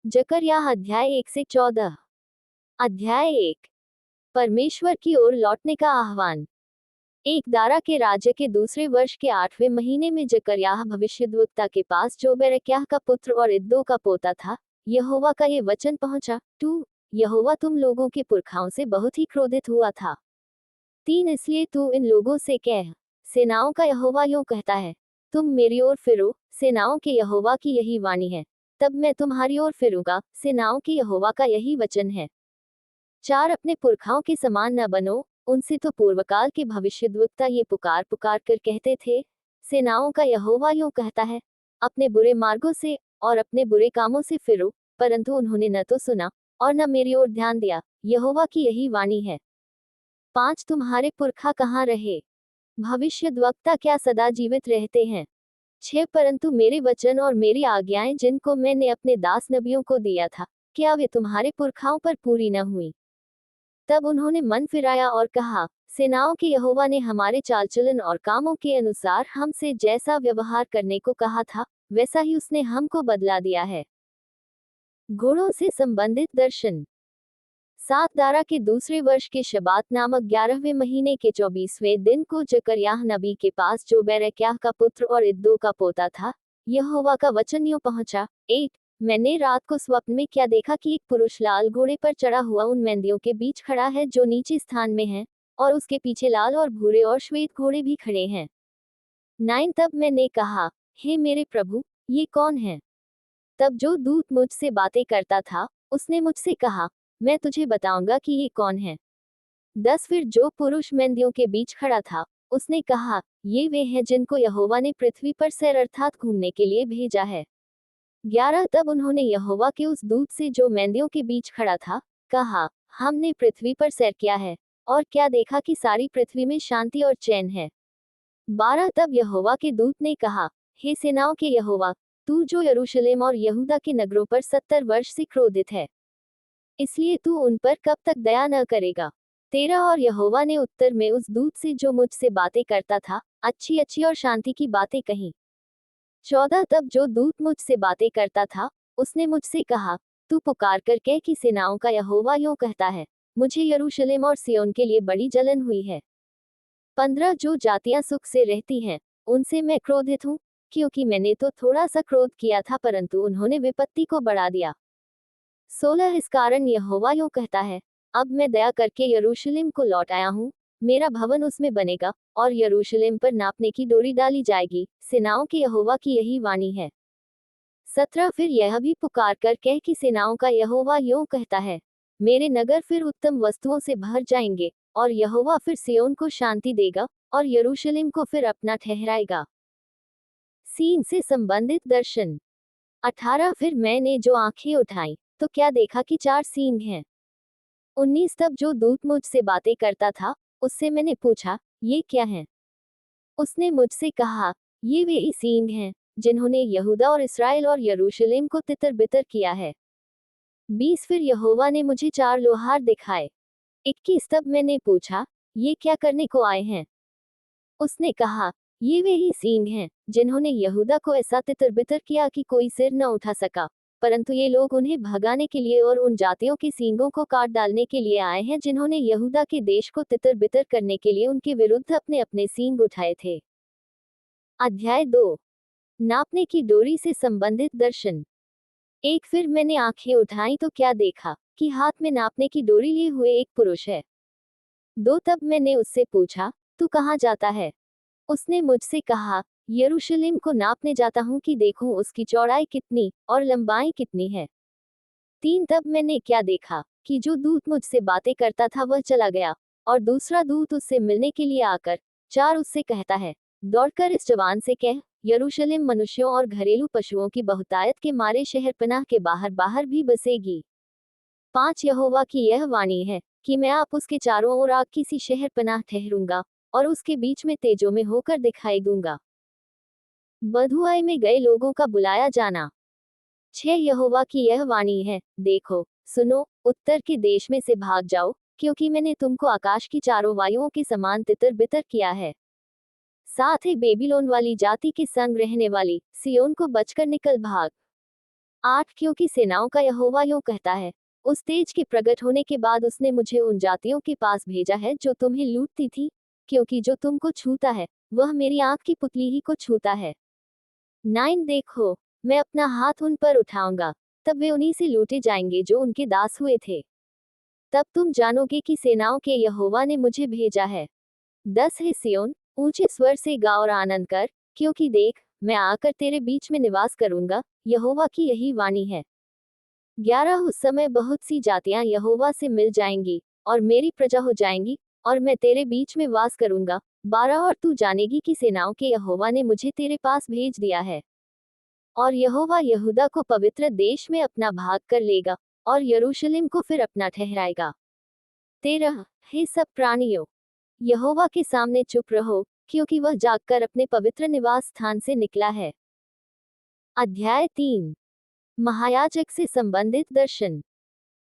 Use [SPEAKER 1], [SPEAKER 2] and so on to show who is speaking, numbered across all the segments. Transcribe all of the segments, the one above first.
[SPEAKER 1] जकर्याह अध्याय 1 से 14। अध्याय 1। परमेश्वर की ओर लौटने का आह्वान। एक दारा के राज्य के दूसरे वर्ष के 8वें महीने में जकर्याह भविष्यद्वक्ता के पास जो बेरेक्याह का पुत्र और इद्दो का पोता था, यहोवा का ये वचन पहुंचा। 2 यहोवा तुम लोगों के पुरखाओं से बहुत ही क्रोधित हुआ था। 3 इसलिए तू इन लोगों से कह, सेनाओं का यहोवा यूं कहता है, तुम मेरी ओर फिरो, सेनाओं के यहोवा की यही वाणी है, तब मैं तुम्हारी ओर फिरूंगा, सेनाओं के यहोवा का यही वचन है। 4 अपने पुरखाओं के समान न बनो, उनसे तो पूर्वकाल के भविष्यद्वक्ता ये पुकार पुकार कर कहते थे, सेनाओं का यहोवा यूं कहता है, अपने बुरे मार्गों से और अपने बुरे कामों से फिरो, परंतु उन्होंने न तो सुना और न मेरी ओर ध्यान दिया, यहोवा की यही वाणी है। 5 तुम्हारे पुरखा कहाँ रहे? भविष्यद्वक्ता क्या सदा जीवित रहते हैं? 6 परंतु मेरे वचन और मेरी आज्ञाएं जिनको मैंने अपने दास नबियों को दिया था, क्या वे तुम्हारे पुरखाओं पर पूरी न हुई? तब उन्होंने मन फिराया और कहा, सेनाओं के यहोवा ने हमारे चालचलन और कामों के अनुसार हमसे जैसा व्यवहार करने को कहा था, वैसा ही उसने हमको बदला दिया है। घोड़ों से संबंधित दर्शन। 7 दारा के दूसरे वर्ष के शबात नामक 11वें महीने के 24वें दिन को जकर्याह नबी के पास जो बेरेक्याह का पुत्र और इद्दो का पोता था, यहोवा का वचन यूं पहुंचा। 8 मैंने रात को स्वप्न में क्या देखा कि एक पुरुष लाल घोड़े पर चढ़ा हुआ उन मेंहदियों के बीच खड़ा है जो नीचे स्थान में है, और उसके पीछे लाल और भूरे और श्वेत घोड़े भी खड़े हैं। 9 तब मैंने कहा, हे मेरे प्रभु, ये कौन है? तब जो दूत मुझसे बातें करता था, उसने मुझसे कहा, मैं तुझे बताऊंगा कि ये कौन है। 10 फिर जो पुरुष मेंहदियों के बीच खड़ा था, उसने कहा, ये वे हैं जिनको यहोवा ने पृथ्वी पर सैर अर्थात घूमने के लिए भेजा है। 11 तब उन्होंने यहोवा के उस दूत से जो मेंहदियों के बीच खड़ा था, कहा, हमने पृथ्वी पर सैर किया है, और क्या देखा कि सारी पृथ्वी में शांति और चैन है। 12 तब यहोवा के दूत ने कहा, हे सेनाओं के यहोवा, तू जो यरूशलेम और यहूदा के नगरों पर 70 वर्ष से क्रोधित है, इसलिए तू उन पर कब तक दया न करेगा? 13 और यहोवा ने उत्तर में उस दूत से जो मुझसे बातें करता था, अच्छी अच्छी और शांति की बातें कही। 14 तब जो दूत मुझसे बातें करता था, उसने मुझसे कहा, तू पुकार कर कह कि सेनाओं का यहोवा यूं कहता है, मुझे यरूशलेम और सिय्योन के लिए बड़ी जलन हुई है। 15 जो जातियां सुख से रहती हैं, उनसे मैं क्रोधित हूँ, क्योंकि मैंने तो थोड़ा सा क्रोध किया था परंतु उन्होंने विपत्ति को बढ़ा दिया। 16 इस कारण यहोवा यूं कहता है, अब मैं दया करके यरूशलेम को लौट आया हूँ, मेरा भवन उसमें बनेगा, और यरूशलेम पर नापने की डोरी डाली जाएगी, सेनाओं के यहोवा की यही वाणी है। 17 फिर यह भी पुकार कर कह कि सेनाओं का यहोवा यूं कहता है, मेरे नगर फिर उत्तम वस्तुओं से भर जाएंगे, और यहोवा फिर सिय्योन को शांति देगा, और यरूशलेम को फिर अपना ठहराएगा। सीन से संबंधित दर्शन। 18 फिर मैंने जो आंखें उठाई, तो क्या देखा कि 4 सींग हैं। 19 तब जो दूत मुझसे बातें करता था, उससे मैंने पूछा, ये क्या है? उसने मुझसे कहा, ये वे ही सींग हैं, जिन्होंने यहूदा और इस्राएल और यरूशलेम को तितर बितर किया है। 20 फिर यहोवा ने मुझे 4 लोहार दिखाए। 21 तब मैंने पूछा, ये क्या करने को आए हैं? उसने कहा, ये वे ही सींग हैं, जिन्होंने यहूदा को ऐसा तितर बितर किया कि कोई सिर न उठा सका, परंतु ये लोग उन्हें भगाने के लिए और उन जातियों के सींगों को काट डालने के लिए आए हैं जिन्होंने यहूदा के देश को तितर बितर करने के लिए उनके विरुद्ध अपने अपने सींग उठाए थे। अध्याय 2। नापने की डोरी से संबंधित दर्शन। 1 फिर मैंने आंखें उठाई तो क्या देखा कि हाथ में नापने की डोरी लिए हुए एक पुरुष है। 2 तब मैंने उससे पूछा, तू कहाँ जाता है? उसने मुझसे कहा, यरूशलेम को नापने जाता हूँ कि देखूं उसकी चौड़ाई कितनी और लंबाई कितनी है। 3 तब मैंने क्या देखा कि जो दूत मुझसे बातें करता था वह चला गया, और दूसरा दूत उससे मिलने के लिए आकर 4 उससे कहता है, दौड़कर इस जवान से कह, यरूशलेम मनुष्यों और घरेलू पशुओं की बहुतायत के मारे शहरपनाह के बाहर बाहर भी बसेगी। 5 यहोवा की यह वाणी है कि मैं आप उसके चारों ओर आग की सी शहरपनाह ठहरूंगा, और उसके बीच में तेजों में होकर दिखाई दूंगा। बधुआई में गए लोगों का बुलाया जाना। 6 यहोवा की यह वाणी है, देखो, सुनो, उत्तर के देश में से भाग जाओ, क्योंकि मैंने तुमको आकाश की चारों वायुओं के समान तितर बितर किया है। 7 है बेबीलोन वाली जाति के संग रहने वाली, सिय्योन को बचकर निकल भाग। 8 क्योंकि सेनाओं का यहोवा यूं कहता है, उस तेज के प्रकट होने के बाद उसने मुझे उन जातियों के पास भेजा है जो तुम्हें लूटती थी, क्योंकि जो तुमको छूता है वह मेरी आंख की पुतली ही को छूता है। 9 देखो, मैं अपना हाथ उन पर उठाऊंगा, तब वे उन्हीं से लूटे जाएंगे जो उनके दास हुए थे। तब तुम जानोगे कि सेनाओं के यहोवा ने मुझे भेजा है। 10 है सिय्योन, ऊंचे स्वर से गा और आनंद कर, क्योंकि देख, मैं आकर तेरे बीच में निवास करूंगा, यहोवा की यही वाणी है। 11 उस समय बहुत सी जातियां यहोवा से मिल जाएंगी और मेरी प्रजा हो जाएंगी, और मैं तेरे बीच में वास करूंगा। 12 और तू जानेगी कि सेनाओं के यहोवा ने मुझे तेरे पास भेज दिया है। और यहोवा यहूदा को पवित्र देश में अपना भाग कर लेगा, और यरूशलेम को फिर अपना ठहराएगा। 13 हे सब प्राणियों, यहोवा के सामने चुप रहो, क्योंकि वह जागकर अपने पवित्र निवास स्थान से निकला है। अध्याय 3 महायाजक से संबंधित दर्शन।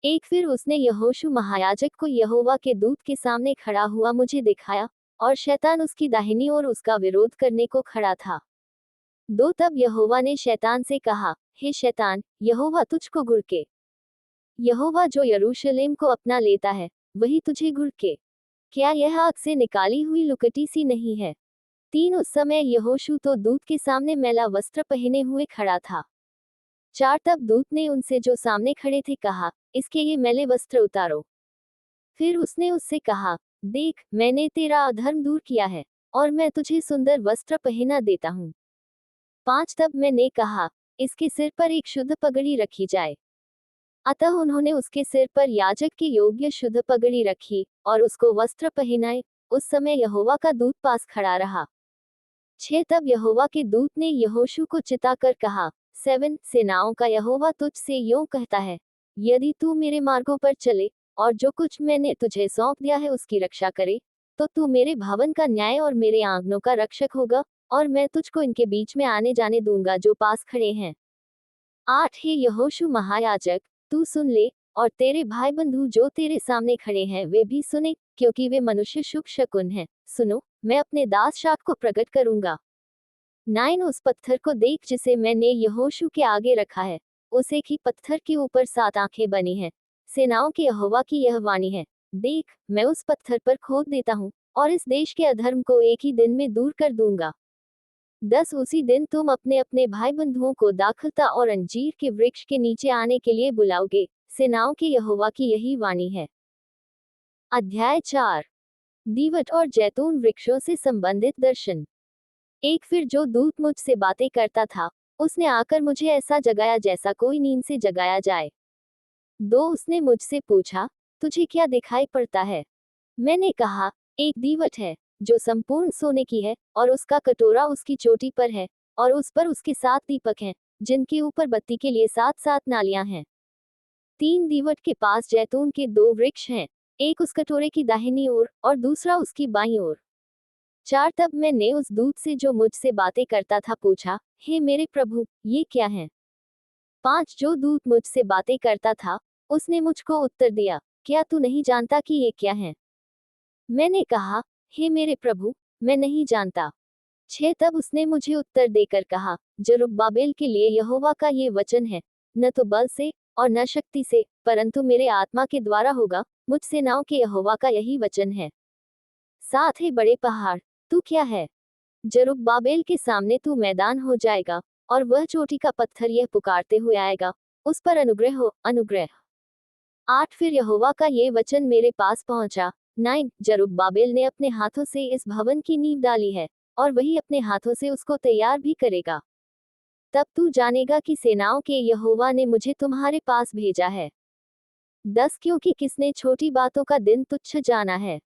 [SPEAKER 1] एक फिर उसने यहोशू महायाजक को यहोवा के दूत के सामने खड़ा हुआ मुझे दिखाया, और शैतान उसकी दाहिनी ओर उसका विरोध करने को खड़ा था। 2 तब यहोवा ने शैतान से कहा, हे शैतान, यहोवा तुझको घुड़के। यहोवा जो यरूशलेम को अपना लेता है, वही तुझे घुड़के। क्या यह आग से निकाली हुई लुकटी सी नहीं है? 3 उस समय यहोशू तो दूत के सामने मैला वस्त्र पहने हुए खड़ा था। 4 तब दूत ने उनसे जो सामने खड़े थे कहा, इसके ये मैले वस्त्र उतारो। फिर उसने उससे कहा, देख, मैंने तेरा अधर्म दूर किया है, और मैं तुझे सुंदर वस्त्र पहना देता हूँ। 5 तब मैंने कहा, इसके सिर पर एक शुद्ध पगड़ी रखी जाए। अतः उन्होंने उसके सिर पर याजक के योग्य शुद्ध पगड़ी रखी, और उसको वस्त्र पहनाए। उस समय यहोवा का दूत पास खड़ा रहा। 6 तब यहोवा के दूत ने यहोशू को चिताकर कहा, 7 सेनाओं का यहोवा तुझसे यूं कहता है, यदि तू मेरे मार्गों पर चले, और जो कुछ मैंने तुझे सौंप दिया है उसकी रक्षा करे, तो तू मेरे भवन का न्याय और मेरे आंगनों का रक्षक होगा, और मैं तुझको इनके बीच में आने जाने दूंगा जो पास खड़े हैं। 8 हे यहोशू महायाजक, तू सुन ले, और तेरे भाई बंधु जो तेरे सामने खड़े हैं वे भी सुने, क्योंकि वे मनुष्य शुभ शकुन हैं। सुनो, मैं अपने दास शाख को प्रकट करूंगा। 9 उस पत्थर को देख जिसे मैंने यहोशू के आगे रखा है, उस एक ही पत्थर के ऊपर 7 आंखें बनी हैं। सेनाओं के यहोवा की यह वाणी है, देख, मैं उस पत्थर पर खोद देता हूँ, और इस देश के अधर्म को एक ही दिन में दूर कर दूंगा। 10 उसी दिन तुम अपने अपने भाई बंधुओं को दाखलता और अंजीर के वृक्ष के नीचे आने के लिए बुलाओगे, सेनाओं के यहोवा की यही वाणी है। अध्याय 4 दीवट और जैतून वृक्षों से संबंधित दर्शन। एक फिर जो दूत मुझसे बातें करता था, उसने आकर मुझे ऐसा जगाया जैसा कोई नींद से जगाया जाए। 2 उसने मुझसे पूछा, तुझे क्या दिखाई पड़ता है? मैंने कहा, एक दीवट है, जो संपूर्ण सोने की है, और उसका कटोरा उसकी चोटी पर है, और उस पर उसके 7 दीपक हैं, जिनके ऊपर बत्ती के लिए 7-7 नालियां हैं। 3 दीवट के पास जैतून के 2 वृक्ष हैं, एक उस कटोरे की दाहिनी ओर और दूसरा उसकी बाईं ओर। 4 तब मैंने उस दूत से जो मुझसे बातें करता था पूछा, हे मेरे प्रभु, ये क्या है? 5 जो दूत मुझसे बातें करता था, उसने मुझको उत्तर दिया, क्या तू नहीं जानता कि ये क्या है? मैंने कहा, हे मेरे प्रभु, मैं नहीं जानता। 6 तब उसने मुझे उत्तर देकर कहा, जरुब्बाबेल के लिए यहोवा का ये वचन है, न तो बल से और न शक्ति से, परंतु मेरे आत्मा के द्वारा होगा, मुझ सेनाओं के यहोवा का यही वचन है। 7 हे बड़े पहाड़, तू क्या है? जरुब्बाबेल के सामने तू मैदान हो जाएगा, और वह चोटी का पत्थर यह पुकारते हुए आएगा, उस पर अनुग्रह हो, अनुग्रह। 8 फिर यहोवा का ये वचन मेरे पास पहुंचा, 9 जरुब्बाबेल ने अपने हाथों से इस भवन की नींव डाली है, और वही अपने हाथों से उसको तैयार भी करेगा। तब तू जानेगा कि सेनाओं के यहोवा ने मुझे तुम्हारे पास भेजा है। 10 क्योंकि किसने छोटी बातों का दिन तुच्छ जाना है?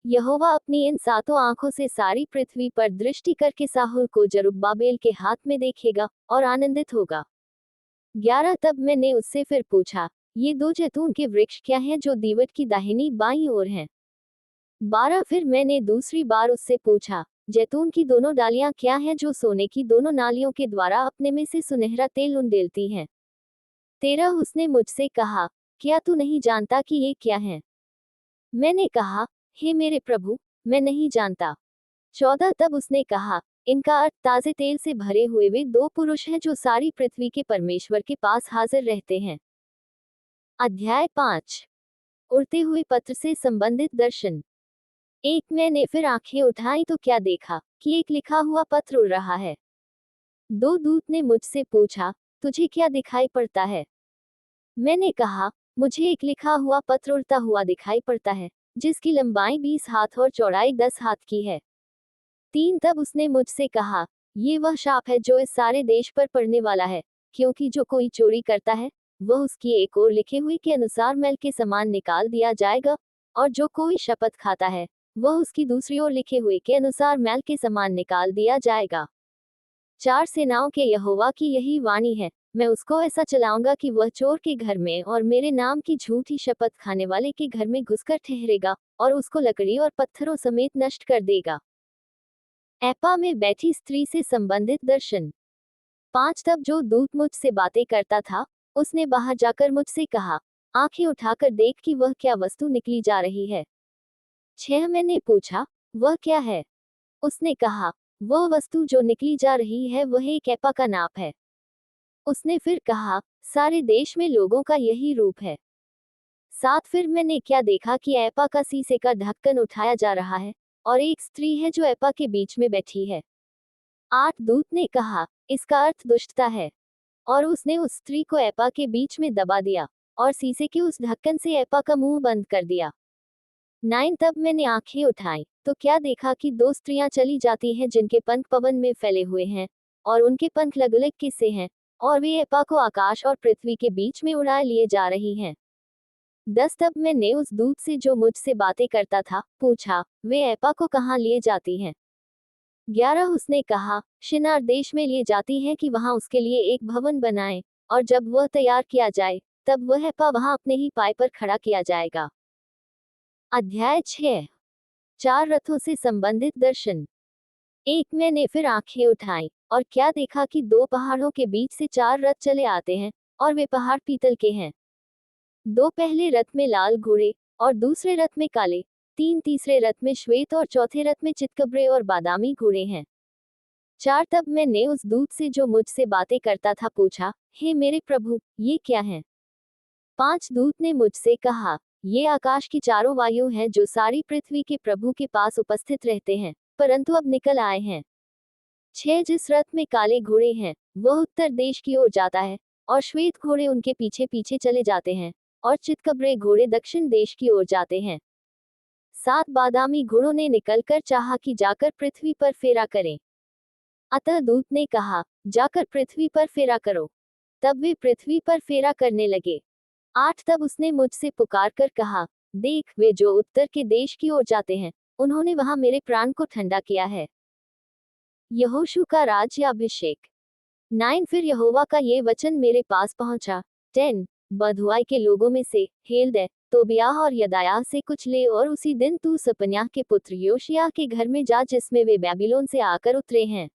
[SPEAKER 1] यहोवा अपनी इन 7 आंखों से सारी पृथ्वी पर दृष्टि करके साहुल को जरुब्बाबेल के हाथ में देखेगा, और आनंदित होगा। 11 तब मैंने उससे फिर पूछा, ये 2 जैतून के वृक्ष क्या हैं जो दीवट की दाहिनी बाईं ओर हैं? 12 फिर मैंने दूसरी बार उससे पूछा, जैतून की दोनों डालियां क्या हैं जो सोने की दोनों नालियों के द्वारा अपने में से सुनहरा तेल उंडेलती हैं? 13 उसने मुझसे कहा, क्या तू नहीं जानता कि ये क्या है? मैंने कहा, हे मेरे प्रभु, मैं नहीं जानता। 14 तब उसने कहा, इनका अर्थ ताजे तेल से भरे हुए वे दो पुरुष हैं जो सारी पृथ्वी के परमेश्वर के पास हाजिर रहते हैं। अध्याय 5। उड़ते हुए पत्र से संबंधित दर्शन। एक मैंने फिर आंखें उठाई तो क्या देखा कि एक लिखा हुआ पत्र उड़ रहा है। दो दूत ने मुझसे पूछा, तुझे क्या दिखाई पड़ता है? मैंने कहा, मुझे एक लिखा हुआ पत्र उड़ता हुआ दिखाई पड़ता है, जिसकी लंबाई 20 हाथ और चौड़ाई 10 हाथ की है। 3 तब उसने मुझसे कहा, ये वह शाप है जो इस सारे देश पर पड़ने वाला है, क्योंकि जो कोई चोरी करता है वह उसकी एक ओर लिखे हुए के अनुसार मैल के समान निकाल दिया जाएगा, और जो कोई शपथ खाता है वह उसकी दूसरी ओर लिखे हुए के अनुसार मैल के समान निकाल दिया जाएगा। 4 सेनाओं के यहोवा की यही वाणी है, मैं उसको ऐसा चलाऊंगा कि वह चोर के घर में और मेरे नाम की झूठी शपथ खाने वाले के घर में घुसकर ठहरेगा, और उसको लकड़ी और पत्थरों समेत नष्ट कर देगा। एपा में बैठी स्त्री से संबंधित दर्शन। 5 तब जो दूत मुझसे बातें करता था, उसने बाहर जाकर मुझसे कहा, आंखें उठाकर देख कि वह क्या वस्तु निकली जा रही है। 6 मैंने पूछा, वह क्या है? उसने कहा, वह वस्तु जो निकली जा रही है वह एक एपा का नाप है। उसने फिर कहा, सारे देश में लोगों का यही रूप है। 7 फिर मैंने क्या देखा कि एपा का शीशे का ढक्कन उठाया जा रहा है, और एक स्त्री है जो एपा के बीच में बैठी है। 8 दूत ने कहा, इसका अर्थ दुष्टता है, और उसने उस स्त्री को एपा के बीच में दबा दिया, और शीशे के उस ढक्कन से एपा का मुंह बंद कर दिया। 9 तब मैंने आंखें उठाई तो क्या देखा कि 2 स्त्रियां चली जाती हैं जिनके पंख पवन में फैले हुए हैं, और उनके पंख लगलग किस्से हैं, और वे एपा को आकाश और पृथ्वी के बीच में उड़ा लिए जा रही हैं। 10 तब मैंने उस दूत से जो मुझसे बातें करता था पूछा, वे एपा को कहाँ लिए जाती हैं? 11 उसने कहा, शिनार देश में लिए जाती हैं कि वहां उसके लिए एक भवन बनाए, और जब वह तैयार किया जाए तब वह एपा वहां अपने ही पाय पर खड़ा किया जाएगा। अध्याय 6। 4 रथों से संबंधित दर्शन। एक मैंने फिर आंखें उठाई और क्या देखा कि 2 पहाड़ों के बीच से 4 रथ चले आते हैं, और वे पहाड़ पीतल के हैं। 2 पहले रथ में लाल घोड़े, और दूसरे रथ में काले, 3 तीसरे रथ में श्वेत, और चौथे रथ में चितकबरे और बादामी घोड़े हैं। 4 तब मैंने उस दूत से जो मुझसे बातें करता था पूछा, हे मेरे प्रभु, ये क्या है? 5 दूत ने मुझसे कहा, ये आकाश की चारों वायु हैं जो सारी पृथ्वी के प्रभु के पास उपस्थित रहते हैं, परंतु अब निकल आए हैं। 6 जिस रथ में काले घोड़े हैं वह उत्तर देश की ओर जाता है, और श्वेत घोड़े उनके पीछे पीछे चले जाते हैं, और चितकबरे घोड़े दक्षिण देश की ओर जाते हैं। 7 बादामी घोड़ों ने निकलकर चाहा कि जाकर पृथ्वी पर फेरा करें। अतः दूत ने कहा, जाकर पृथ्वी पर फेरा करो। तब वे पृथ्वी पर फेरा करने लगे। 8 तब उसने मुझसे पुकार कर कहा, देख वे जो उत्तर के देश की ओर जाते हैं, उन्होंने वहां मेरे प्राण को ठंडा किया है। यहोशू का राज्याभिषेक। 9 फिर यहोवा का ये वचन मेरे पास पहुंचा। 10 बधुआई के लोगों में से हेल्दै, तोबियाह और यदायाह से कुछ ले, और उसी दिन तू सपन्याह के पुत्र योशिय्याह के घर में जा जिसमें वे बैबिलोन से आकर उतरे हैं।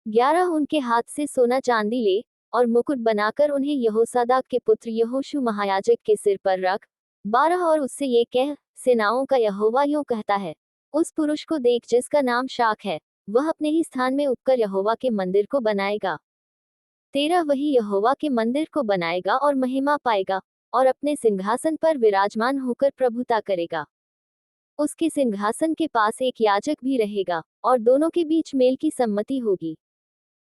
[SPEAKER 1] 11 उनके हाथ से सोना चांदी ले, और मुकुट बनाकर उन्हें यहोसादाक के पुत्र यहोशू महायाजक के सिर पर रख। 12 और उससे ये कह, सेनाओं का यहोवा यूं कहता है, उस पुरुष को देख जिसका नाम शाक है, वह अपने ही स्थान में उठकर यहोवा के मंदिर को बनाएगा। 13 वही यहोवा के मंदिर को बनाएगा और महिमा पाएगा, और अपने सिंहासन पर विराजमान होकर प्रभुता करेगा। उसके सिंहासन के पास एक याजक भी रहेगा, और दोनों के बीच मेल की सम्मति होगी।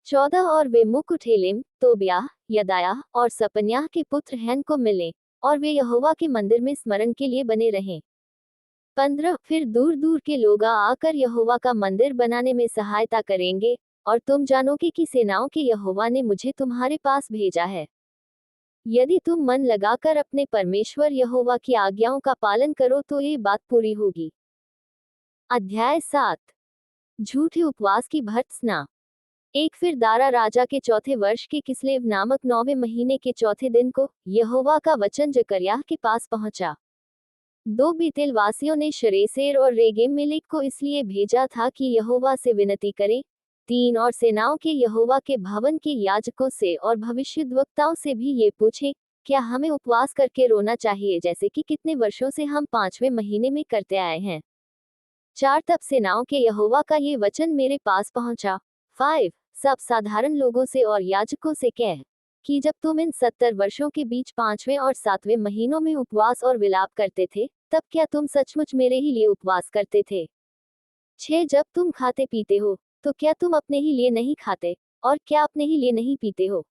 [SPEAKER 1] 14 और वे मुकुट हेलेम, तोबियाह, यदायाह और सपन्याह के पुत्र हैन को मिले, और वे यहोवा के मंदिर में स्मरण के लिए बने रहें। 15 फिर दूर दूर के लोग आकर यहोवा का मंदिर बनाने में सहायता करेंगे, और तुम जानोगे कि सेनाओं के यहोवा ने मुझे तुम्हारे पास भेजा है। यदि तुम मन लगाकर अपने परमेश्वर यहोवा की आज्ञाओं का पालन करो तो ये बात पूरी होगी। अध्याय 7। झूठे उपवास की भर्त्सना। एक फिर दारा राजा के चौथे वर्ष के किस्लेव नामक 9वें महीने के चौथे दिन को यहोवा का वचन जकर्याह के पास पहुंचा। 2 बेतेल वासियों ने शरेसेर और रेगेम-मेलेक को इसलिए भेजा था कि यहोवा से विनती करें। 3 और सेनाओं के यहोवा के भवन के याजकों से और भविष्यद्वक्ताओं से भी ये पूछें, क्या हमें उपवास करके रोना चाहिए जैसे कि कितने वर्षों से हम 5वें महीने में करते आए हैं? 4 तब सेनाओं के यहोवा का ये वचन मेरे पास पहुंचा। 5 सब साधारण लोगों से और याजकों से कह कि जब तुम इन 70 वर्षों के बीच 5वें और 7वें महीनों में उपवास और विलाप करते थे, तब क्या तुम सचमुच मेरे ही लिए उपवास करते थे? 6 जब तुम खाते पीते हो, तो क्या तुम अपने ही लिए नहीं खाते, और क्या अपने ही लिए नहीं पीते हो?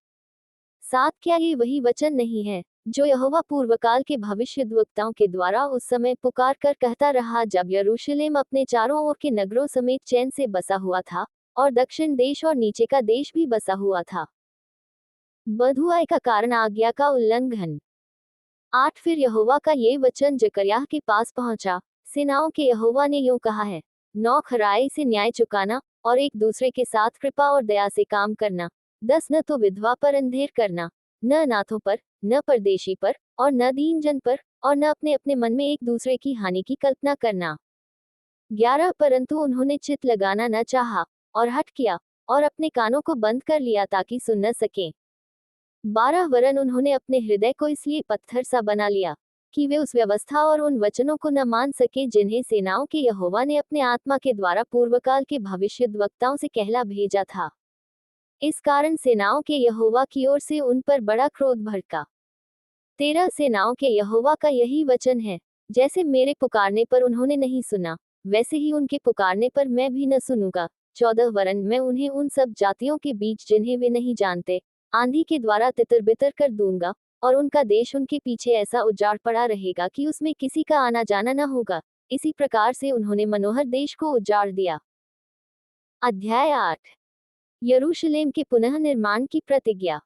[SPEAKER 1] 7 क्या ये वही वचन नहीं है जो यहोवा पूर्वकाल के भविष्यद्वक्ताओं के द्वारा उस समय पुकार कर कहता रहा जब यरूशलेम अपने चारों ओर के नगरों समेत चैन से बसा हुआ था, और दक्षिण देश और नीचे का देश भी बसा हुआ था। बधुआई का कारण आज्ञा का उल्लंघन। 8 फिर यहोवा का ये वचन जकर्याह के पास पहुंचा। सेनाओं के यहोवा ने यूं कहा है, 9 खराई से न्याय चुकाना, और एक दूसरे के साथ कृपा और दया से काम करना। 10 न तो विधवा पर अंधेर करना, न अनाथों पर, न परदेशी पर, और न दीन जन पर, और न अपने अपने मन में एक दूसरे की हानि की कल्पना करना। 11 परंतु उन्होंने चित लगाना न चाहा, और हठ किया, और अपने कानों को बंद कर लिया ताकि सुन न सकें। 12 वरन उन्होंने अपने हृदय को इसलिए पत्थर सा बना लिया कि वे उस व्यवस्था और उन वचनों को न मान सके जिन्हें सेनाओं के यहोवा ने अपने आत्मा के द्वारा पूर्वकाल के भविष्यद्वक्ताओं से कहला भेजा था। इस कारण सेनाओं के यहोवा की ओर से उन पर बड़ा क्रोध भड़का। 13 सेनाओं के यहोवा का यही वचन है, जैसे मेरे पुकारने पर उन्होंने नहीं सुना, वैसे ही उनके पुकारने पर मैं भी न सुनूंगा। 14 वरन मैं उन्हें उन सब जातियों के बीच जिन्हें वे नहीं जानते, आंधी के द्वारा तितर बितर कर दूंगा, और उनका देश उनके पीछे ऐसा उजाड़ पड़ा रहेगा कि उसमें किसी का आना जाना न होगा। इसी प्रकार से उन्होंने मनोहर देश को उजाड़ दिया। अध्याय 8 यरूशलेम के पुनः निर्माण की प्रतिज्ञा।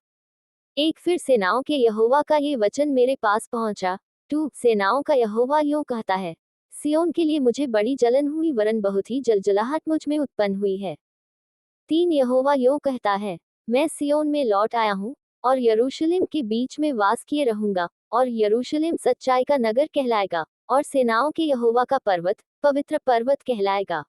[SPEAKER 1] 1 फिर सेनाओं के यहोवा का ये वचन मेरे पास पहुंचा। 2 सेनाओं का यहोवा यूं कहता है, सियोन के लिए मुझे बड़ी जलन हुई वरन बहुत ही जलजलाहट मुझ में उत्पन्न हुई है। 3 यहोवा यूं कहता है, मैं सियोन में लौट आया हूँ, और यरूशलेम के बीच में वास किए रहूंगा, और यरूशलेम सच्चाई का नगर कहलाएगा, और सेनाओं के यहोवा का पर्वत पवित्र पर्वत कहलाएगा।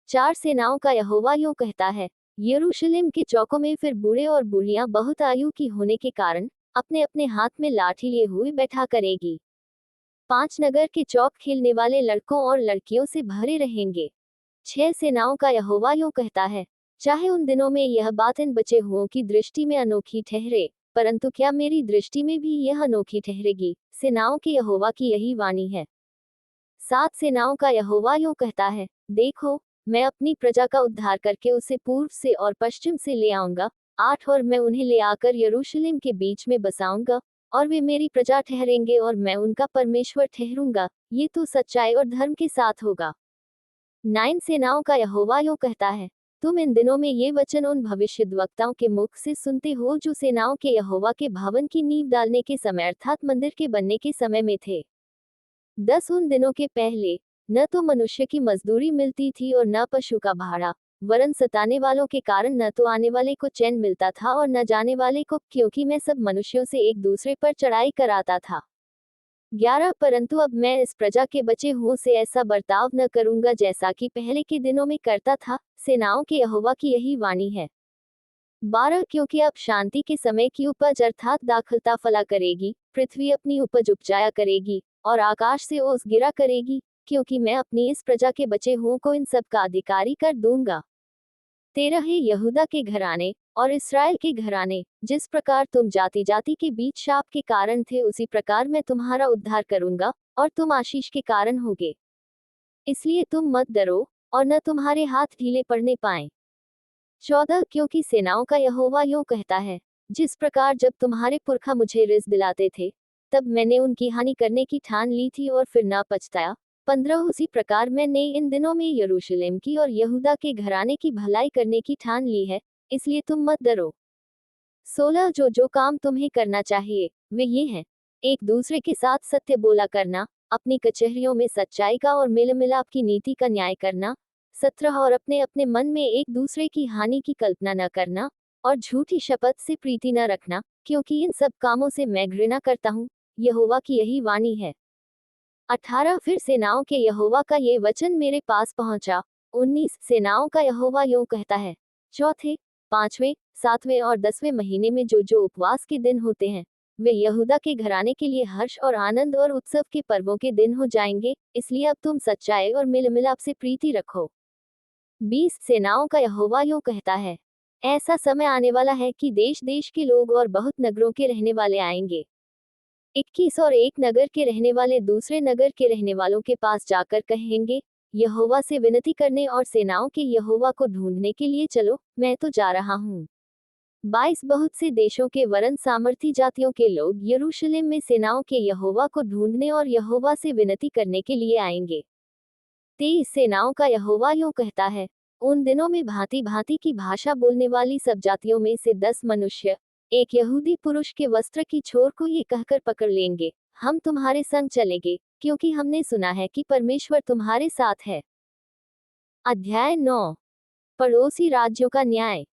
[SPEAKER 1] 4 सेनाओं का यहोवा यूं कहता है, यरूशलेम के चौकों में फिर बूढ़े और बूढ़ियां बहुत आयु की होने के कारण अपने अपने हाथ में लाठी लिए हुए बैठा करेगी। 5 नगर के चौक खेलने वाले लड़कों और लड़कियों से भरे रहेंगे। 6 सेनाओं का यहोवा यूं कहता है, चाहे उन दिनों में यह बात इन बचे हुओं की दृष्टि में अनोखी ठहरे, परंतु क्या मेरी दृष्टि में भी यह अनोखी ठहरेगी? सेनाओं के यहोवा की यही वाणी है। 7 सेनाओं का यहोवा यूं कहता है, देखो, मैं अपनी प्रजा का उद्धार करके उसे पूर्व से और पश्चिम से ले आऊंगा। 8 और मैं उन्हें ले आकर यरूशलेम के बीच में बसाऊंगा, और वे मेरी प्रजा ठहरेंगे और मैं उनका परमेश्वर ठहरूंगा। ये तो सच्चाई और धर्म के साथ होगा। 9 सेनाओं का यहोवा यूं कहता है, तुम इन दिनों में ये वचन उन भविष्यद्वक्ताओं के मुख से सुनते हो जो सेनाओं के यहोवा के भवन की नींव डालने के समय अर्थात मंदिर के बनने के समय में थे। 10 उन दिनों के पहले न तो मनुष्य की मजदूरी मिलती थी और न पशु का भाड़ा, वरन सताने वालों के कारण न तो आने वाले को चैन मिलता था और न जाने वाले को, क्योंकि मैं सब मनुष्यों से एक दूसरे पर चढ़ाई कराता था। 11 परंतु अब मैं इस प्रजा के बचे हुओं से ऐसा बर्ताव न करूंगा जैसा कि पहले के दिनों में करता था। सेनाओं के यहोवा की यही वाणी है। 12 क्योंकि अब शांति के समय की उपज अर्थात दाखलता फला करेगी, पृथ्वी अपनी उपज उपजाया करेगी, और आकाश से ओस गिरा करेगी, क्योंकि मैं अपनी इस प्रजा के बचे हुओं को इन सब का अधिकारी कर दूंगा। 13 हे यहूदा के घराने और इस्राएल के घराने, जिस प्रकार तुम जाति जाति के बीच शाप के कारण थे उसी प्रकार मैं तुम्हारा उद्धार करूंगा, और तुम आशीष के कारण होगे। इसलिए तुम मत डरो, और न तुम्हारे हाथ ढीले पड़ने पाएं। 14 क्योंकि सेनाओं का यहोवा यूं कहता है, जिस प्रकार जब तुम्हारे पुरखा मुझे रिस दिलाते थे, तब मैंने उनकी हानि करने की ठान ली थी और फिर ना पछताया। 15 उसी प्रकार मैंने इन दिनों में यरूशलेम की और यहूदा के घराने की भलाई करने की ठान ली है, इसलिए तुम मत डरो। 16 जो काम तुम्हें करना चाहिए वे ये हैं, एक दूसरे के साथ सत्य बोला करना, अपनी कचहरियों में सच्चाई का और मेल मिलाप की नीति का न्याय करना। 17 और अपने अपने मन में एक दूसरे की हानि की कल्पना न करना, और झूठी शपथ से प्रीति न रखना, क्योंकि इन सब कामों से मैं घृणा करता हूँ। यहोवा की यही वाणी है। 18 फिर सेनाओं के यहोवा का ये वचन मेरे पास पहुंचा। 19 सेनाओं का यहोवा यूं कहता है, चौथे, 5वें, 7वें और 10वें महीने में जो जो उपवास के दिन होते हैं, वे यहूदा के घराने के लिए हर्ष और आनंद और उत्सव के पर्वों के दिन हो जाएंगे, इसलिए अब तुम सच्चाई और मेल मिलाप से प्रीति रखो। 20 सेनाओं का यहोवा यूं कहता है, ऐसा समय आने वाला है कि देश देश के लोग और बहुत नगरों के रहने वाले आएंगे। 21 और एक नगर के रहने वाले दूसरे नगर के रहने वालों के पास जाकर कहेंगे, यहोवा से विनती करने और सेनाओं के यहोवा को ढूंढने के लिए चलो, मैं तो जा रहा हूँ। 22 बहुत से देशों के वरन सामर्थी जातियों के लोग यरूशलेम में सेनाओं के यहोवा को ढूंढने और यहोवा से विनती करने के लिए आएंगे। 23 सेनाओं का यहोवा यूं कहता है, उन दिनों में भांति भांति की भाषा बोलने वाली सब जातियों में से 10 मनुष्य एक यहूदी पुरुष के वस्त्र की छोर को ये कहकर पकड़ लेंगे, हम तुम्हारे संग चलेंगे, क्योंकि हमने सुना है कि परमेश्वर तुम्हारे साथ है। अध्याय 9। पड़ोसी राज्यों का न्याय।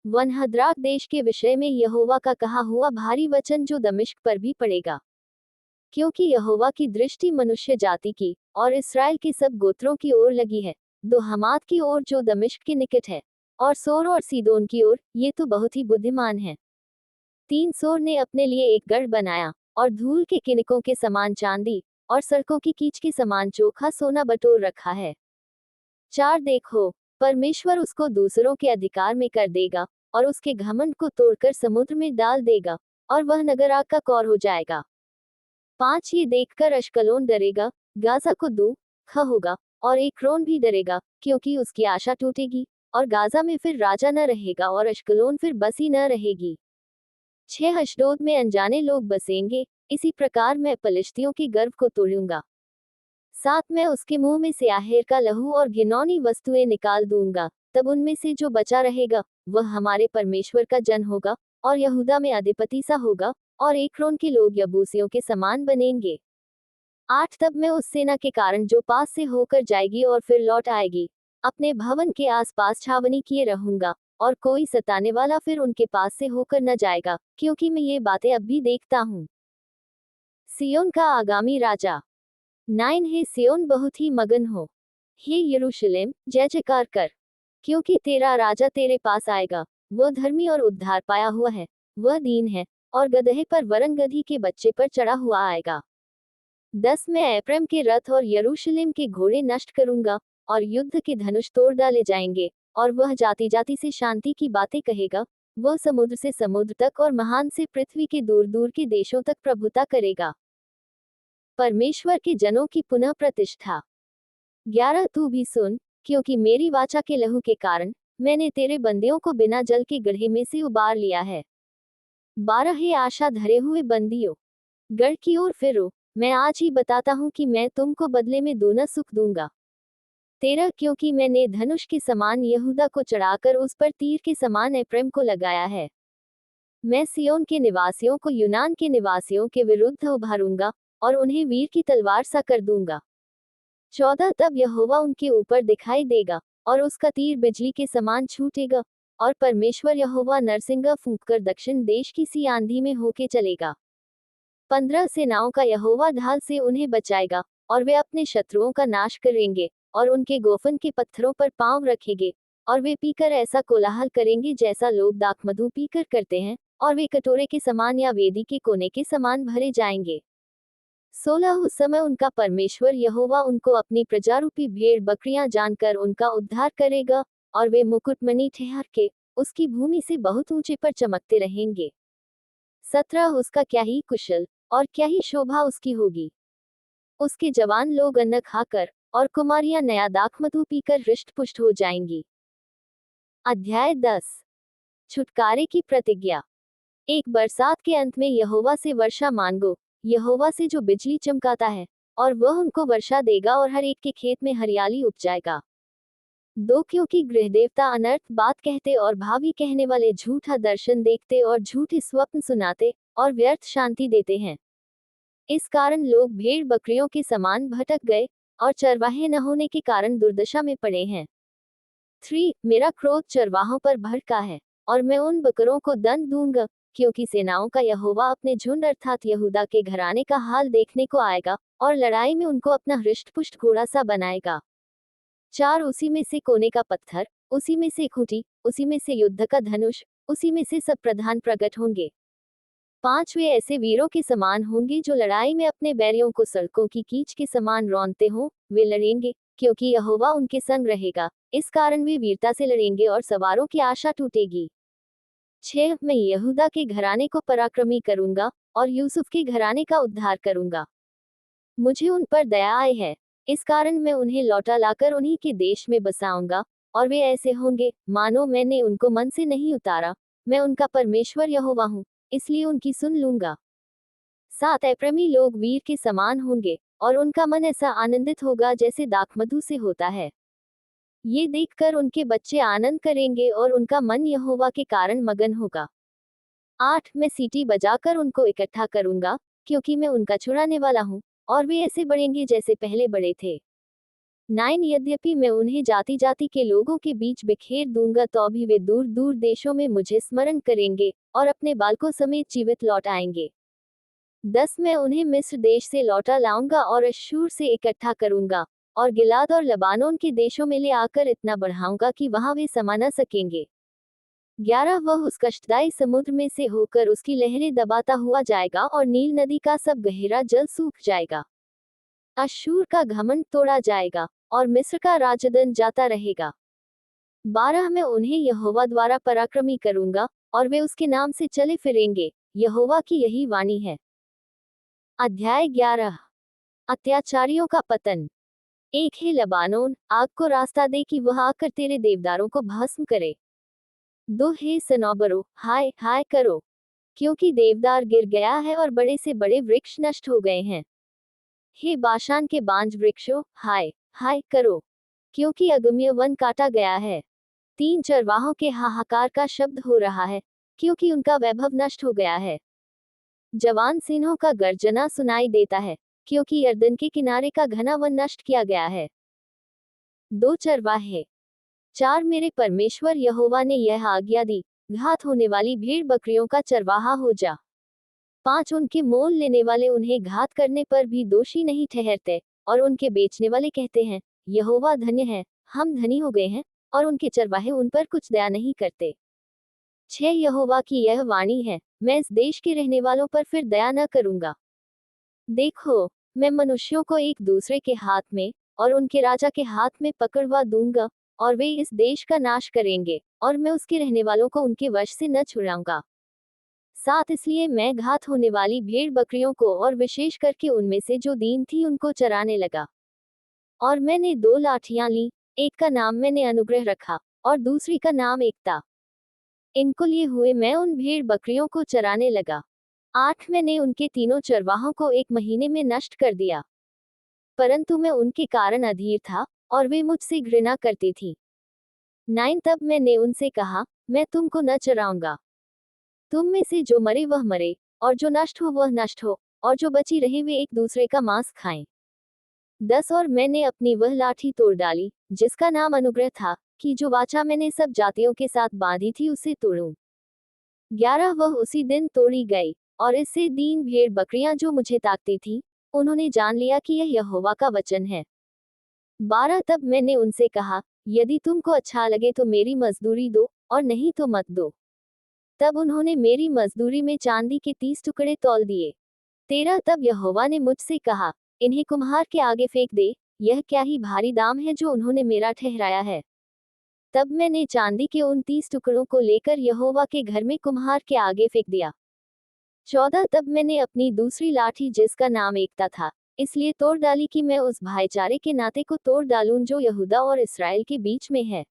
[SPEAKER 1] वनहद्राक देश के विषय में यहोवा का कहा हुआ भारी वचन जो दमिश्क पर भी पड़ेगा। क्योंकि यहोवा की दृष्टि मनुष्य जाति की और इसराइल के सब गोत्रों की ओर लगी है, दो हमात की ओर जो दमिश्क के निकट है, और सोर और सीदोन की ओर, ये तो बहुत ही बुद्धिमान है। 3 सोर ने अपने लिए एक गढ़ बनाया, और धूल के किनकों के समान चांदी, और सड़कों की कीच के समान चोखा सोना बटोर रखा है। 4 देखो, परमेश्वर उसको दूसरों के अधिकार में कर देगा, और उसके घमंड को तोड़कर समुद्र में डाल देगा, और वह नगर आग का कौर हो जाएगा। 5 ये देखकर अश्कलोन डरेगा, गाजा को दुख होगा, और एक्रोन भी डरेगा, क्योंकि उसकी आशा टूटेगी, और गाजा में फिर राजा न रहेगा और अश्कलोन फिर बसी न रहेगी। 6 अशडोद में अनजाने लोग बसेंगे, इसी प्रकार मैं पलिश्तियों के गर्व को तोड़ूंगा। 7 मैं उसके मुंह में से आहेर का लहू और घिनौनी वस्तुएं निकाल दूंगा, तब उनमें से जो बचा रहेगा वह हमारे परमेश्वर का जन होगा, और यहूदा में अधिपति सा होगा, और एक्रोन के लोग यबूसियों के समान बनेंगे। 8 तब मैं उस सेना के कारण जो पास से होकर जाएगी और फिर लौट आएगी, अपने भवन के आसपास छावनी किए रहूंगा, और कोई सताने वाला फिर उनके पास से होकर न जाएगा, क्योंकि मैं ये बातें अब भी देखता हूँ। सियोन का आगामी राजा। 9 हे सियोन बहुत ही मगन हो, हे यरूशलेम जय जयकार कर, क्योंकि तेरा राजा तेरे पास आएगा, वह धर्मी और उद्धार पाया हुआ है, वह दीन है, और गदहे पर वरन गधी के बच्चे पर चढ़ा हुआ आएगा। 10 मैं एप्रैम के रथ और यरूशलेम के घोड़े नष्ट करूंगा, और युद्ध के धनुष तोड़ डाले जाएंगे, और वह जाति जाति से शांति की बातें कहेगा, वह समुद्र से समुद्र तक और महान से पृथ्वी के दूर दूर के देशों तक प्रभुता करेगा। परमेश्वर के जनों की पुनः प्रतिष्ठा। 11 तू भी सुन, क्योंकि मेरी वाचा के लहू के कारण मैंने तेरे बंदियों को बिना जल के गड्ढे में से उबार लिया है। 12 हे आशा धरे हुए बंदियों, गढ़ की ओर फिरो, मैं आज ही बताता हूँ कि मैं तुमको बदले में दोना सुख दूंगा। 13 क्योंकि मैंने धनुष के समान यहूदा को चढ़ाकर उस पर तीर के समान एप्रैम को लगाया है। मैं सियोन के निवासियों को यूनान के निवासियों के विरुद्ध उभारूंगा, और उन्हें वीर की तलवार सा कर दूंगा। 14 तब यहोवा उनके ऊपर दिखाई देगा, और उसका तीर बिजली के समान छूटेगा, और परमेश्वर यहोवा नरसिंगा फूंककर दक्षिण देश की सी आंधी में होके चलेगा। 15 सेनाओं का यहोवा ढाल से उन्हें बचाएगा, और वे अपने शत्रुओं का नाश करेंगे, और उनके गोफन के पत्थरों पर पांव रखेंगे, और वे पीकर ऐसा कोलाहल करेंगे जैसा लोग दाखमधु पीकर करते हैं, और वे कटोरे के समान या वेदी के कोने के समान भरे जाएंगे। 16 उस समय उनका परमेश्वर यहोवा उनको अपनी प्रजारूपी भेड़ बकरियां जानकर उनका उद्धार करेगा, और वे मुकुटमणि ठहर के उसकी भूमि से बहुत ऊंचे पर चमकते रहेंगे। 17 उसका क्या ही कुशल और क्या ही शोभा उसकी होगी। उसके जवान लोग अन्न खाकर और कुमारियां नया दाखमधु पीकर हृष्ट पुष्ट हो जाएंगी। अध्याय 10। छुटकारे की प्रतिज्ञा। एक बरसात के अंत में यहोवा से वर्षा मांगो, यहोवा से जो बिजली चमकाता है, और वह उनको वर्षा देगा और हर एक के खेत में हरियाली उपजाएगा। 2 क्योंकि गृहदेवता अनर्थ बात कहते और भावी कहने वाले झूठा दर्शन देखते और झूठे स्वप्न सुनाते और व्यर्थ शांति देते हैं। इस कारण लोग भेड़ बकरियों के समान भटक गए, और चरवाहे न होने के कारण दुर्दशा में पड़े हैं। 3 मेरा क्रोध चरवाहों पर भड़का है, और मैं उन बकरों को दंड दूंगा, क्योंकि सेनाओं का यहोवा अपने झुंड अर्थात यहूदा के घराने का हाल देखने को आएगा, और लड़ाई में उनको अपना हृष्टपुष्ट घोड़ा सा बनाएगा। 4 उसी में से कोने का पत्थर, उसी में से खूंटी, उसी में से युद्ध का धनुष, उसी में से सब प्रधान प्रकट होंगे। 5 वे ऐसे वीरों के समान होंगे जो लड़ाई में अपने बैरियों को सड़कों की कीच के समान रौंदते हों। वे लड़ेंगे क्योंकि यहोवा उनके संग रहेगा, इस कारण वे वीरता से लड़ेंगे और सवारों की आशा टूटेगी। 6 मैं यहूदा के घराने को पराक्रमी करूंगा और यूसुफ के घराने का उद्धार करूंगा। मुझे उन पर दया आई है, इस कारण मैं उन्हें लौटा लाकर उन्हीं के देश में बसाऊंगा, और वे ऐसे होंगे मानो मैंने उनको मन से नहीं उतारा। मैं उनका परमेश्वर यहोवा हूँ, इसलिए उनकी सुन लूंगा। 7 एप्रैमी लोग वीर के समान होंगे और उनका मन ऐसा आनंदित होगा जैसे दाखमधु से होता है। ये देखकर उनके बच्चे आनंद करेंगे और उनका मन यहोवा के कारण मगन होगा। 8 मैं सीटी बजाकर उनको इकट्ठा करूंगा, क्योंकि मैं उनका छुड़ाने वाला हूँ, और वे ऐसे बढ़ेंगे जैसे पहले बड़े थे। 9 यद्यपि मैं उन्हें जाति जाति के लोगों के बीच बिखेर दूंगा तो भी वे दूर दूर देशों में मुझे स्मरण करेंगे और अपने बालकों समेत जीवित लौट आएंगे। 10 मैं उन्हें मिस्र देश से लौटा लाऊंगा और अश्शूर से इकट्ठा करूंगा, और गिलाद और लबानोन के देशों में ले आकर इतना बढ़ाऊंगा कि वहां वे समा न सकेंगे। 11 वह उस कष्टदायी समुद्र में से होकर उसकी लहरें दबाता हुआ जाएगा और नील नदी का सब गहरा जल सूख जाएगा। अश्शूर का घमंड तोड़ा जाएगा और मिस्र का राजदंड जाता रहेगा। 12 मैं उन्हें यहोवा द्वारा पराक्रमी करूंगा और वे उसके नाम से चले फिरेंगे, यहोवा की यही वाणी है। अध्याय 11 अत्याचारियों का पतन। एक है लबानोन, आग को रास्ता दे कि वह आकर तेरे देवदारों को भस्म करे। 2 हे सनोबरो, हाय हाय करो, क्योंकि देवदार गिर गया है और बड़े से बड़े वृक्ष नष्ट हो गए हैं। हे बाशान के बांज वृक्षों, हाय हाय करो, क्योंकि अगम्य वन काटा गया है। 3 चरवाहों के हाहाकार का शब्द हो रहा है, क्योंकि उनका वैभव नष्ट हो गया है। जवान सिंहों का गर्जना सुनाई देता है, क्योंकि यरदन के किनारे का घना वन नष्ट किया गया है। 2 चरवाहे। 4 मेरे परमेश्वर यहोवा ने यह आज्ञा दी, घात होने वाली भेड़ बकरियों का चरवाहा हो जा। 5 उनके मोल लेने वाले उन्हें घात करने पर भी दोषी नहीं ठहरते, और उनके बेचने वाले कहते हैं, यहोवा धन्य है, हम धनी हो गए हैं, और उनके चरवाहे उन पर कुछ दया नहीं करते। 6 यहोवा की यह वाणी है, मैं इस देश के रहने वालों पर फिर दया न करूंगा। देखो, मैं मनुष्यों को एक दूसरे के हाथ में और उनके राजा के हाथ में पकड़वा दूंगा, और वे इस देश का नाश करेंगे, और मैं उसके रहने वालों को उनके वश से न छुड़ाऊंगा। 7 इसलिए मैं घात होने वाली भेड़ बकरियों को और विशेष करके उनमें से जो दीन थी उनको चराने लगा। और मैंने 2 लाठियां ली, एक का नाम मैंने अनुग्रह रखा और दूसरी का नाम एकता। इनको लिए हुए मैं उन भेड़ बकरियों को चराने लगा। 8 मैंने उनके तीनों चरवाहों को 1 महीने में नष्ट कर दिया, परंतु मैं उनके कारण अधीर था और वे मुझसे घृणा करती थी। 9 तब मैंने उनसे कहा, मैं तुमको न चराऊंगा। तुम में से जो मरे वह मरे, और जो नष्ट हो वह नष्ट हो, और जो बची रहे वे एक दूसरे का मांस खाएं। 10 और मैंने अपनी वह लाठी तोड़ डाली, जिसका नाम अनुग्रह था, कि जो वाचा मैंने सब जातियों के साथ बांधी थी उसे तोड़ूं। 11 वह उसी दिन तोड़ी गई, और इससे दीन भेड़ बकरियां जो मुझे ताकती थी, उन्होंने जान लिया कि यह यहोवा का वचन है। 12 तब मैंने उनसे कहा, यदि तुमको अच्छा लगे तो मेरी मजदूरी दो, और नहीं तो मत दो। तब उन्होंने मेरी मजदूरी में चांदी के 30 टुकड़े तौल दिए। 13 तब यहोवा ने मुझसे कहा, इन्हें कुम्हार के आगे फेंक दे, यह क्या ही भारी दाम है जो उन्होंने मेरा ठहराया है। तब मैंने चांदी के उन 30 टुकड़ों को लेकर यहोवा के घर में कुम्हार के आगे फेंक दिया। 14 तब मैंने अपनी दूसरी लाठी जिसका नाम एकता था, इसलिए तोड़ डाली कि मैं उस भाईचारे के नाते को तोड़ डालूं जो यहूदा और इस्राएल के बीच में है।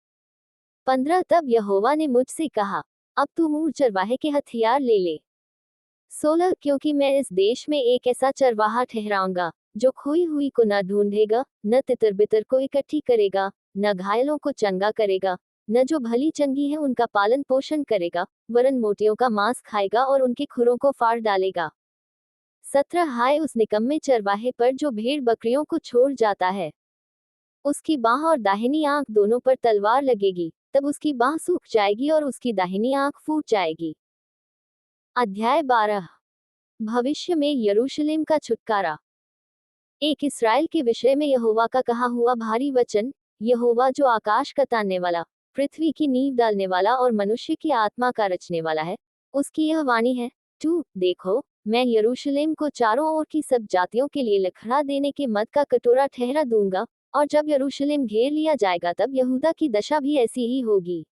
[SPEAKER 1] 15 तब यहोवा ने मुझसे कहा, अब तू ऊँट चरवाहे के हथियार ले ले। 16 क्योंकि मैं इस देश में एक ऐसा चरवाहा ठहराऊंगा, जो खोई हुई को न ढूंढेगा, न तितर बितर को इकट्ठी करेगा, न घायलों को चंगा करेगा, न जो भली चंगी है उनका पालन पोषण करेगा, वरन मोटियों का मांस खाएगा और उनके खुरों को फाड़ डालेगा। 17 हाय उस निकम्मे चरवाहे पर जो भेड़ बकरियों को छोड़ जाता है। उसकी बाँह और दाहिनी आंख दोनों पर तलवार लगेगी, तब उसकी बाँह सूख जाएगी और उसकी दाहिनी आंख फूट जाएगी। अध्याय 12 भविष्य में यरूशलेम का छुटकारा। एक इस्राएल के विषय में यहोवा का कहा हुआ भारी वचन। यहोवा जो आकाश का तानने वाला, पृथ्वी की नींव डालने वाला और मनुष्य की आत्मा का रचने वाला है, उसकी यह वाणी है, देखो, मैं यरूशलेम को चारों ओर की सब जातियों के लिए लखड़ा देने के मद का कटोरा ठहरा दूंगा, और जब यरूशलेम घेर लिया जाएगा तब यहूदा की दशा भी ऐसी ही होगी।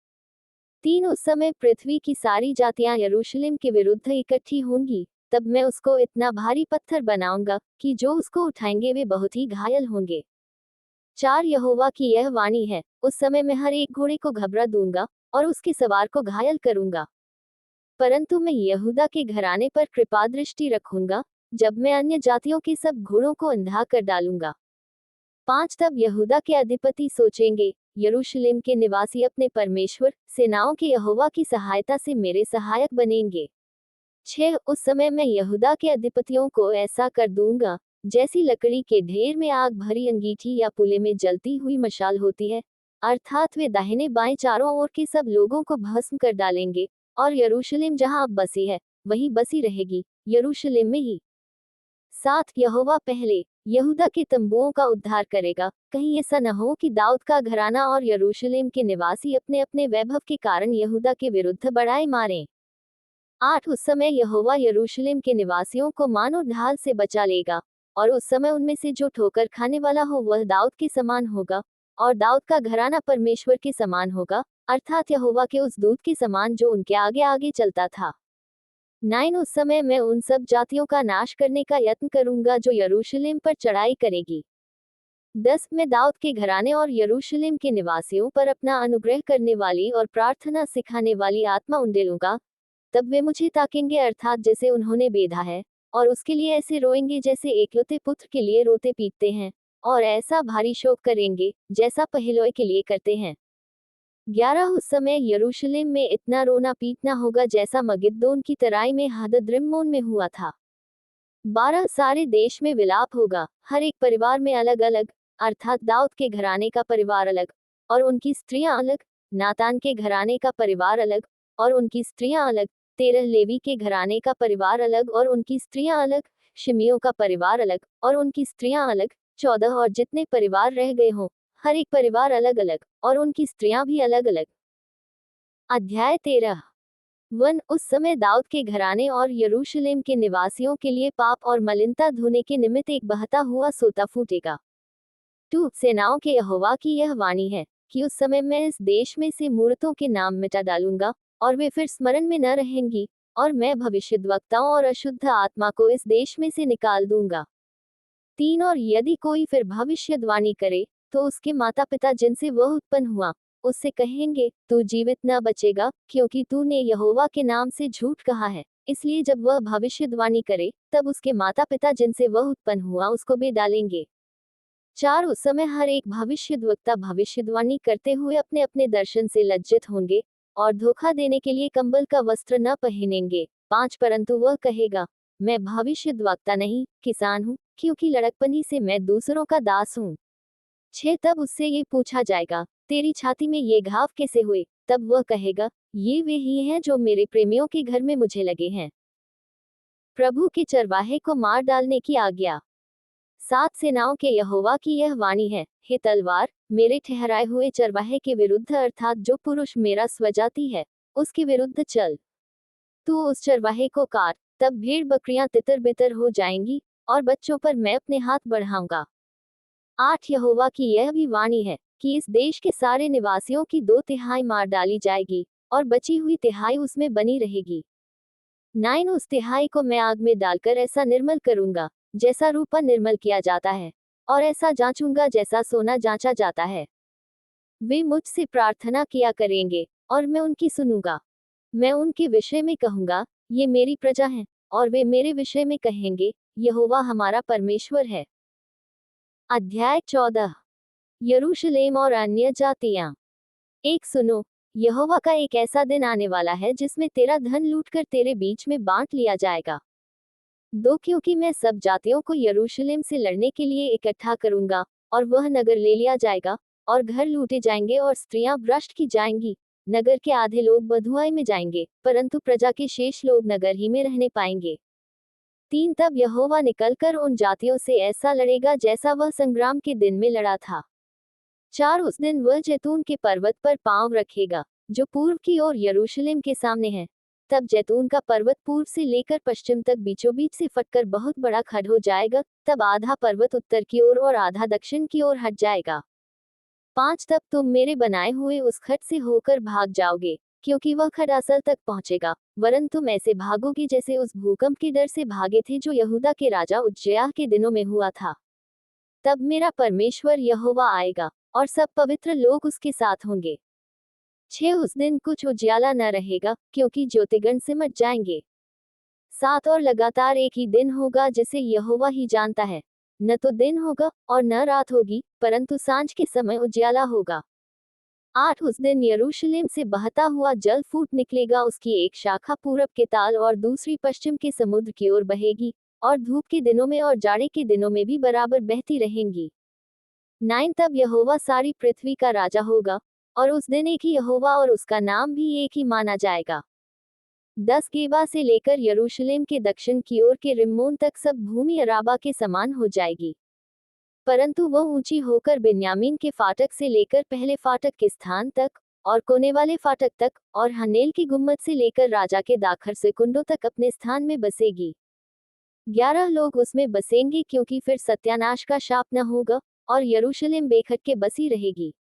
[SPEAKER 1] 3 उस समय पृथ्वी की सारी जातियां यरूशलेम के विरुद्ध इकट्ठी होंगी, तब मैं उसको इतना भारी पत्थर बनाऊंगा कि जो उसको उठाएंगे वे बहुत ही घायल होंगे। 4 यहोवा की यह वाणी है, उस समय मैं हर एक घोड़े को घबरा दूंगा और उसके सवार को घायल करूंगा। परंतु मैं यहूदा के घराने पर कृपा दृष्टि रखूंगा, जब मैं अन्य जातियों के सब घोड़ों को अंधा कर डालूंगा। 5 तब यहूदा के अधिपति सोचेंगे, यरूशलेम के निवासी अपने परमेश्वर सेनाओं के यहोवा की सहायता से मेरे सहायक बनेंगे। 6 उस समय मैं यहूदा के अधिपतियों को ऐसा कर दूंगा, जैसी लकड़ी के ढेर में आग भरी अंगीठी या पुले में जलती हुई मशाल होती है, अर्थात वे दाहिने बाएं चारों ओर के सब लोगों को भस्म कर डालेंगे, और यरूशलेम जहां अब बसी है वहीं बसी रहेगी, यरूशलेम में ही। 7 यहोवा पहले यहूदा के तंबुओं का उद्धार करेगा, कहीं ऐसा न हो कि दाऊद का घराना और यरूशलेम के निवासी अपने अपने वैभव के कारण यहूदा के विरुद्ध बढ़ाई मारें। 8 उस समय यहोवा यरूशलेम के निवासियों को मानो ढाल से बचा लेगा, और उस समय उनमें से जो ठोकर खाने वाला हो वह दाऊद के समान होगा, और दाऊद का घराना परमेश्वर के समान होगा, अर्थात यहोवा के उस दूत के समान जो उनके आगे आगे चलता था। 9 उस समय मैं उन सब जातियों का नाश करने का यत्न करूंगा जो यरूशलेम पर चढ़ाई करेगी। 10 मैं दाऊद के घराने और यरूशलेम के निवासियों पर अपना अनुग्रह करने वाली और प्रार्थना सिखाने वाली आत्मा उंडेलूंगा, तब वे मुझे ताकेंगे, अर्थात जैसे उन्होंने बेधा है, और उसके लिए ऐसे रोएंगे जैसे एकलौते पुत्र के लिए रोते पीटते हैं, और ऐसा भारी शोक करेंगे जैसा पहलोए के लिए करते हैं। 11 उस समय यरूशलेम में इतना रोना पीटना होगा जैसा मगिद्दोन की तराई में हदद्रिम्मोन में हुआ था। 12 सारे देश में विलाप होगा, हर एक परिवार में अलग अलग, अर्थात दाऊद के घराने का परिवार अलग और उनकी स्त्रियां अलग, नातान के घराने का परिवार अलग और उनकी स्त्रियां अलग, 13 लेवी के घराने का परिवार अलग और उनकी स्त्रियां अलग, शिमियों का परिवार अलग और उनकी स्त्रियां अलग, 14 और जितने परिवार रह गए हों, हर एक परिवार अलग अलग और उनकी स्त्रियां भी अलग अलग। अध्याय 13 वन उस समय दाऊद के घराने और यरूशलेम के निवासियों के लिए पाप और मलिनता धोने के निमित्त एक बहता हुआ सोता फूटेगा। 2 सेनाओं के यहोवा की यह वाणी है कि उस समय मैं इस देश में से मूर्तों के नाम मिटा डालूंगा और वे फिर स्मरण में न रहेंगी, और मैं भविष्यद्वक्ताओं और अशुद्ध आत्मा को इस देश में से निकाल दूंगा। 3 और यदि कोई फिर भविष्यद्वाणी करे, तो उसके माता पिता जिनसे वह उत्पन्न हुआ उससे कहेंगे, तू जीवित न बचेगा, क्योंकि तूने यहोवा के नाम से झूठ कहा है। इसलिए जब वह भविष्यद्वाणी करे, तब उसके माता पिता जिनसे वह उत्पन्न हुआ उसको भी डालेंगे। 4 उस समय हर एक भविष्यद्वक्ता भविष्यद्वाणी करते हुए अपने अपने दर्शन से लज्जित होंगे, और धोखा देने के लिए कंबल का वस्त्र न पहनेंगे। 5 परंतु वह कहेगा, मैं भविष्यद्वक्ता नहीं, किसान हूँ, क्योंकि लड़कपनी से मैं दूसरों का दास हूँ। 6 तब उससे ये पूछा जाएगा, तेरी छाती में ये घाव कैसे हुए? तब वह कहेगा, ये वे ही हैं जो मेरे प्रेमियों के घर में मुझे लगे हैं। प्रभु के चरवाहे को मार डालने की आज्ञा। 7 सेनाओं के यहोवा की यह वाणी है, हे तलवार, मेरे ठहराए हुए चरवाहे के विरुद्ध, अर्थात जो पुरुष मेरा स्वजाति है, उसके विरुद्ध चल। तू उस चरवाहे को काट, तब भेड़ बकरियां तितर बितर हो जाएंगी, और बच्चों पर मैं अपने हाथ बढ़ाऊंगा। 8 यहोवा की यह भी वाणी है कि इस देश के सारे निवासियों की 2/3 मार डाली जाएगी, और बची हुई तिहाई उसमें बनी रहेगी। 9 उस तिहाई को मैं आग में डालकर ऐसा निर्मल करूंगा, जैसा रूपा निर्मल किया जाता है, और ऐसा जांचूंगा जैसा सोना जांचा जाता है। वे मुझसे प्रार्थना किया करेंगे, और मैं उनकी सुनूंगा। मैं उनके विषय में कहूंगा, ये मेरी प्रजा है, और वे मेरे विषय में कहेंगे, यहोवा हमारा परमेश्वर है। अध्याय 14 यरूशलेम और अन्य जातियां। एक सुनो, यहोवा का एक ऐसा दिन आने वाला है जिसमें तेरा धन लूटकर तेरे बीच में बांट लिया जाएगा। 2 क्योंकि मैं सब जातियों को यरूशलेम से लड़ने के लिए इकट्ठा करूंगा, और वह नगर ले लिया जाएगा, और घर लूटे जाएंगे और स्त्रियां भ्रष्ट की जाएंगी। नगर के आधे लोग बधुआई में जाएंगे, परंतु प्रजा के शेष लोग नगर ही में रहने पाएंगे। 3 तब यहोवा निकलकर उन जातियों से ऐसा लड़ेगा जैसा वह संग्राम के दिन में लड़ा था। 4 उस दिन वह जैतून के पर्वत पर पांव रखेगा, जो पूर्व की ओर यरूशलेम के सामने है, तब जैतून का पर्वत पूर्व से लेकर पश्चिम तक बीचों बीच से फटकर बहुत बड़ा खड्ड हो जाएगा। तब आधा पर्वत उत्तर की ओर और आधा दक्षिण की ओर हट जाएगा। 5 तब तुम मेरे बनाए हुए उस खड्ड से होकर भाग जाओगे, क्योंकि वह खड्ड असल तक पहुंचेगा, वरन तुम ऐसे भागोगे जैसे उस भूकंप के डर से भागे थे जो यहूदा के राजा उज्जियाह के दिनों में हुआ था। तब मेरा परमेश्वर यहोवा आएगा, और सब पवित्र लोग उसके साथ होंगे। 6 उस दिन कुछ उजियाला न रहेगा, क्योंकि ज्योतिगण सिमट जाएंगे। 7 और लगातार एक ही दिन होगा जिसे यहोवा ही जानता है। न तो दिन होगा और न रात होगी, परंतु सांझ के समय उजियाला होगा। 8 उस दिन यरूशलेम से बहता हुआ जल फूट निकलेगा, उसकी एक शाखा पूरब के ताल और दूसरी पश्चिम के समुद्र की ओर बहेगी, और धूप के दिनों में और जाड़े के दिनों में भी बराबर बहती रहेंगी। 9 तब यहोवा सारी पृथ्वी का राजा होगा, और उस दिन एक ही यहोवा और उसका नाम भी एक ही माना जाएगा। 10 गेबा से लेकर यरूशलेम के दक्षिण की ओर के रिम्मोन तक सब भूमि अराबा के समान हो जाएगी, परंतु वह ऊंची होकर बिन्यामीन के फाटक से लेकर पहले फाटक के स्थान तक, और कोने वाले फाटक तक, और हनेल की गुम्मत से लेकर राजा के दाखर से कुंडों तक अपने स्थान में बसेगी। 11 लोग उसमें बसेंगे, क्योंकि फिर सत्यानाश का शाप न होगा, और यरूशलेम बेखट के बसी रहेगी।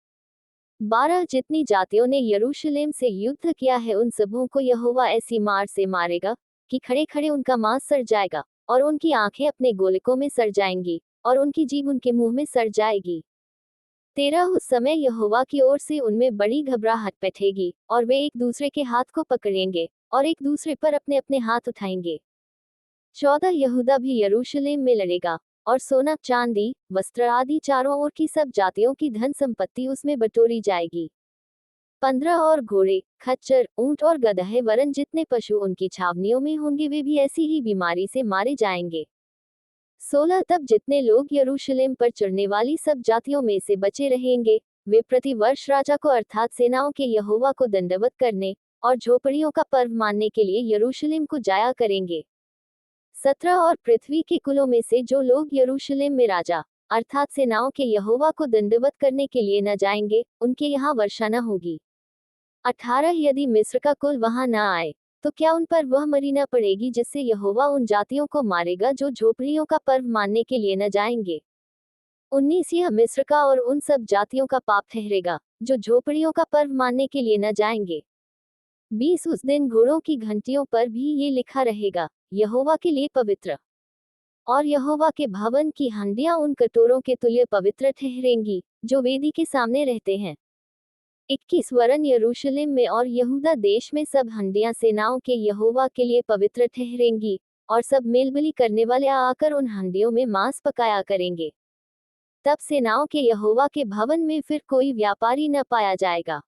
[SPEAKER 1] 12 जितनी जातियों ने यरूशलेम से युद्ध किया है उन सबों को यहोवा ऐसी मार से मारेगा कि खड़े खड़े उनका मांस सड़ जाएगा, और उनकी आंखें अपने गोलकों में सड़ जाएंगी, और उनकी जीभ उनके मुंह में सड़ जाएगी। 13 उस समय यहोवा की ओर से उनमें बड़ी घबराहट पैठेगी, और वे एक दूसरे के हाथ को पकड़ेंगे, और एक दूसरे पर अपने अपने हाथ उठाएंगे। 14 यहूदा भी यरूशलेम में लड़ेगा, और सोना चांदी वस्त्र आदि चारों ओर की सब जातियों की धन संपत्ति उसमें बटोरी जाएगी। 15 और घोड़े खच्चर ऊंट और गदहे वरन जितने पशु उनकी छावनियों में होंगे वे भी ऐसी ही बीमारी से मारे जाएंगे। 16 तब जितने लोग यरूशलेम पर चढ़ने वाली सब जातियों में से बचे रहेंगे, वे प्रति वर्ष राजा को अर्थात सेनाओं के यहोवा को दंडवत करने और झोपड़ियों का पर्व मानने के लिए यरूशलेम को जाया करेंगे। 17 और पृथ्वी के कुलों में से जो लोग यरूशलेम में राजा अर्थात सेनाओं के यहोवा को दंडवत करने के लिए न जाएंगे, उनके यहाँ वर्षा न होगी। 18 यदि मिस्र का कुल वहां न आए, तो क्या उन पर वह मरी न पड़ेगी जिससे यहोवा उन जातियों को मारेगा जो झोपड़ियों का पर्व मानने के लिए न जाएंगे। 19 यह मिस्र का और उन सब जातियों का पाप ठहरेगा जो झोपड़ियों का पर्व मानने के लिए न जाएंगे। 20 उस दिन घोड़ों की घंटियों पर भी ये लिखा रहेगा, यहोवा के लिए पवित्र। और यहोवा के भवन की हंडियां उन कटोरों के तुल्य पवित्र ठहरेंगी जो वेदी के सामने रहते हैं। 21 वरन यरूशलेम में और यहूदा देश में सब हंडियां सेनाओं के यहोवा के लिए पवित्र ठहरेंगी, और सब मेलबलि करने वाले आकर उन हंडियों में मांस पकाया करेंगे। तब सेनाओं के यहोवा के भवन में फिर कोई व्यापारी न पाया जाएगा।